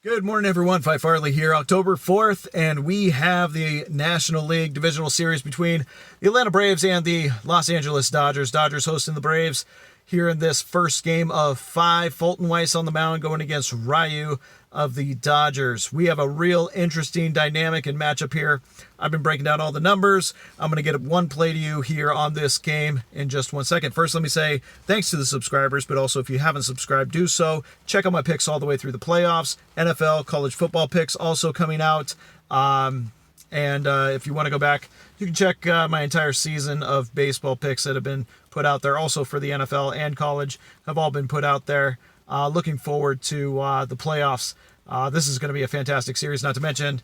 Good morning, everyone. Phi Farley here, October 4th, and we have the National League Divisional Series between the Atlanta Braves and the Los Angeles Dodgers. Dodgers hosting the Braves here in this first game of 5. Fulton Weiss on the mound going against Ryu of the Dodgers. We have a real interesting dynamic and matchup here. I've been breaking down all the numbers. I'm going to get one play to you here on this game in just 1 second. First, let me say thanks to the subscribers, but also if you haven't subscribed, do so. Check out my picks all the way through the playoffs. NFL, college football picks also coming out. If you want to go back, you can check my entire season of baseball picks that have been put out there. Also for the NFL and college have all been put out there. Looking forward to the playoffs. This is going to be a fantastic series, not to mention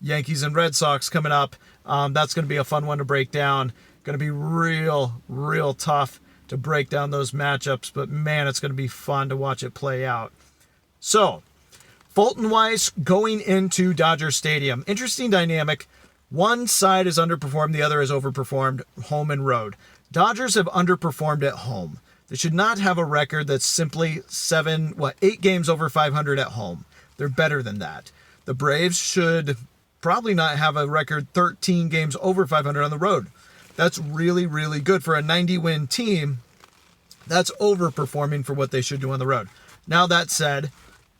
Yankees and Red Sox coming up. That's going to be a fun one to break down. Going to be real tough to break down those matchups, but man, it's going to be fun to watch it play out. So, Fulton Weiss going into Dodger Stadium. Interesting dynamic. One side is underperformed, the other is overperformed, home and road. Dodgers have underperformed at home. They should not have a record that's simply 8 games over 500 at home. They're better than that. The Braves should probably not have a record 13 games over 500 on the road. That's really good for a 90-win team. That's overperforming for what they should do on the road. Now that said,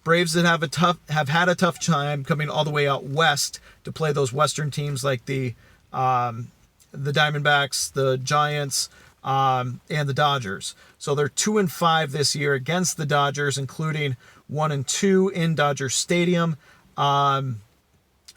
Braves that have had a tough time coming all the way out west to play those western teams like the Diamondbacks, the Giants, and the Dodgers. So they're 2-5 this year against the Dodgers, including 1-2 in Dodger Stadium. But I'm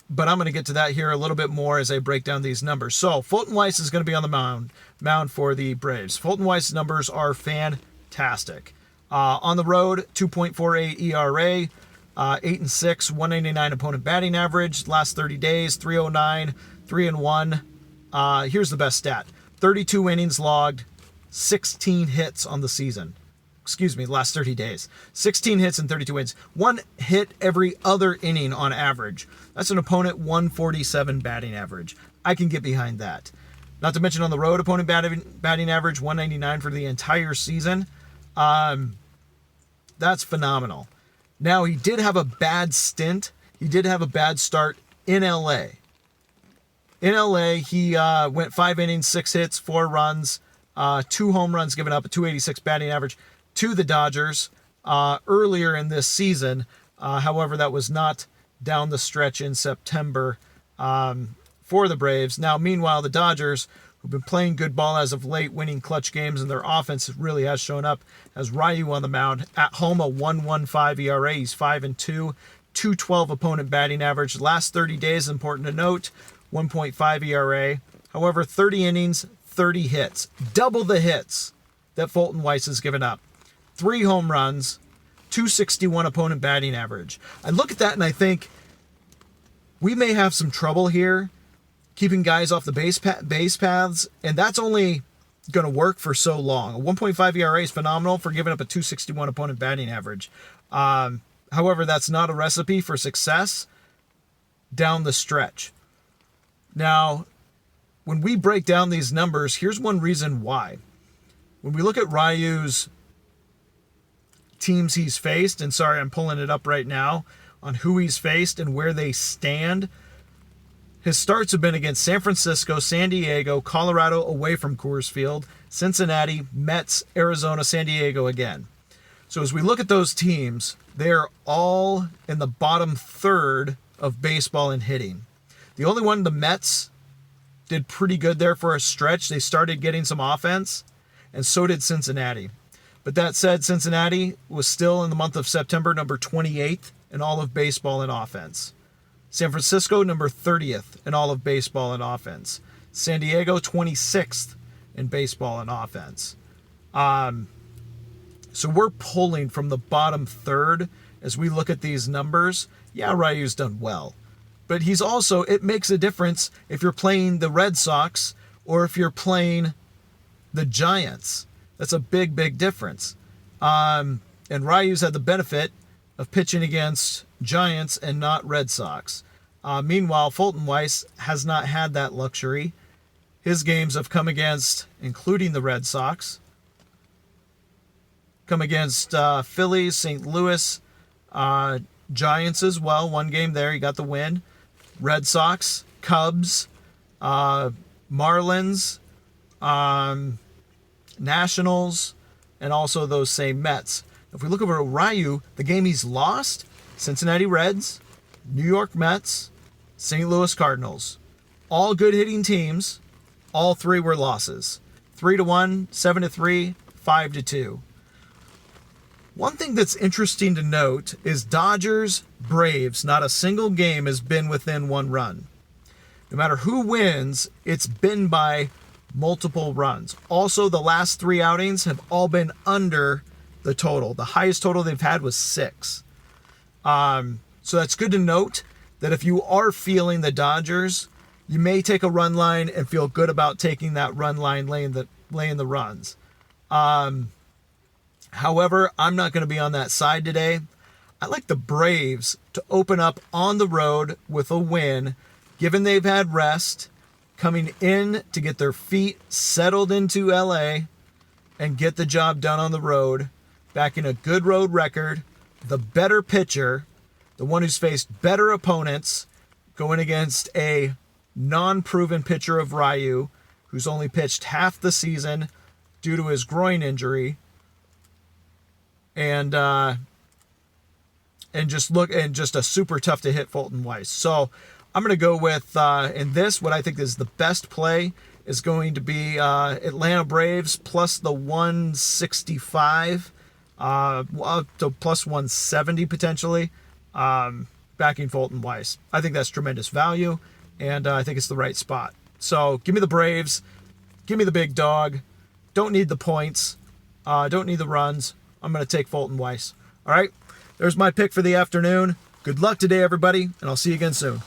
going to get to that here a little bit more as I break down these numbers. So Fulton Weiss is going to be on the mound for the Braves. Fulton Weiss numbers are fantastic. On the road, 2.48 ERA, 8-6, 199 opponent batting average. Last 30 days, 309, 3-1. Here's the best stat. 32 innings logged, 16 hits on the season. Last 30 days. 16 hits and 32 wins. 1 hit every other inning on average. That's an opponent 147 batting average. I can get behind that. Not to mention on the road, opponent batting average 199 for the entire season. That's phenomenal. Now, he did have a bad stint. He did have a bad start in LA. In LA, he went 5 innings, 6 hits, 4 runs, 2 home runs given up, a 286 batting average to the Dodgers earlier in this season. However, that was not down the stretch in September for the Braves. Now, meanwhile, the Dodgers, who've been playing good ball as of late, winning clutch games, and their offense really has shown up, as Ryu on the mound. At home, a 1.15 ERA. He's 5-2, 212 opponent batting average. Last 30 days, important to note, 1.5 ERA. However, 30 innings, 30 hits. Double the hits that Fulton Weiss has given up. 3 home runs, 261 opponent batting average. I look at that and I think we may have some trouble here keeping guys off the base paths, and that's only going to work for so long. A 1.5 ERA is phenomenal for giving up a 261 opponent batting average. However, that's not a recipe for success down the stretch. Now, when we break down these numbers, here's one reason why. When we look at Ryu's teams he's faced, and sorry, I'm pulling it up right now on who he's faced and where they stand. His starts have been against San Francisco, San Diego, Colorado away from Coors Field, Cincinnati, Mets, Arizona, San Diego again. So as we look at those teams, they're all in the bottom third of baseball in hitting. The only one, the Mets, did pretty good there for a stretch. They started getting some offense, and so did Cincinnati. But that said, Cincinnati was still in the month of September number 28th in all of baseball in offense. San Francisco number 30th in all of baseball in offense. San Diego 26th in baseball in offense. So we're pulling from the bottom third as we look at these numbers. Yeah, Ryu's done well. But he's also, it makes a difference if you're playing the Red Sox or if you're playing the Giants. That's a big difference. And Ryu's had the benefit of pitching against Giants and not Red Sox. Meanwhile, Fulton Weiss has not had that luxury. His games have come against, including the Red Sox, come against Phillies, St. Louis, Giants as well. One game there, he got the win. Red Sox, Cubs, Marlins, Nationals, and also those same Mets. If we look over at Ryu, the game he's lost, Cincinnati Reds, New York Mets, St. Louis Cardinals. All good hitting teams. All three were losses. 3-1, 7-3, 5-2. One thing that's interesting to note is Dodgers, Braves, not a single game has been within 1 run. No matter who wins, it's been by multiple runs. Also, the last 3 outings have all been under the total. The highest total they've had was 6. So that's good to note that if you are feeling the Dodgers, you may take a run line and feel good about taking that run line, laying the runs. However, I'm not going to be on that side today. I like the Braves to open up on the road with a win, given they've had rest, coming in to get their feet settled into LA and get the job done on the road, backing a good road record, the better pitcher, the one who's faced better opponents, going against a non-proven pitcher of Ryu, who's only pitched half the season due to his groin injury. And just a super tough to hit Fulton Weiss. So I'm going to go with, in this, what I think is the best play is going to be Atlanta Braves plus the 165, up to plus 170 potentially, backing Fulton Weiss. I think that's tremendous value, and I think it's the right spot. So give me the Braves. Give me the big dog. Don't need the points. Don't need the runs. I'm going to take Fulton Weiss. All right, there's my pick for the afternoon. Good luck today, everybody, and I'll see you again soon.